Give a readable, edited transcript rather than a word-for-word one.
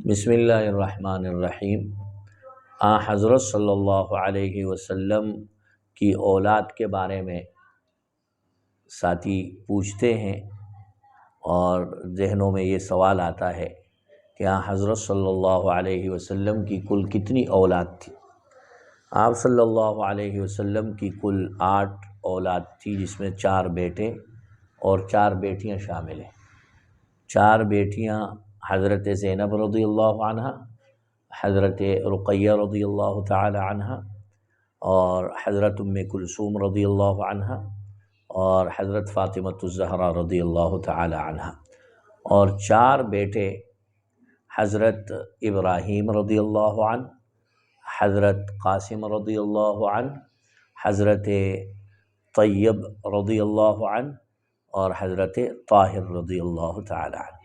بسم اللہ الرحمن الرحیم۔ حضرت صلی اللہ علیہ وسلم کی اولاد کے بارے میں ساتھی پوچھتے ہیں اور ذہنوں میں یہ سوال آتا ہے کہ حضرت صلی اللہ علیہ وسلم کی کل کتنی اولاد تھی؟ آپ صلی اللہ علیہ وسلم کی کل 8 اولاد تھی، جس میں 4 بیٹے اور 4 بیٹیاں شامل ہیں۔ 4 بیٹیاں حضرت زینب رضی اللہ عنہ، حضرت رقیہ رضی اللہ تعالی عنہ، اور حضرت ام کلثوم رضی اللہ عنہ، اور حضرت فاطمۃ الزہرا رضی اللہ تعالی عنہ، اور 4 بیٹے حضرت ابراہیم رضی اللہ عنہ، حضرت قاسم رضی اللہ عنہ، حضرت طیب رضی اللہ عنہ، اور حضرت طاہر رضی اللہ تعالی عنہ۔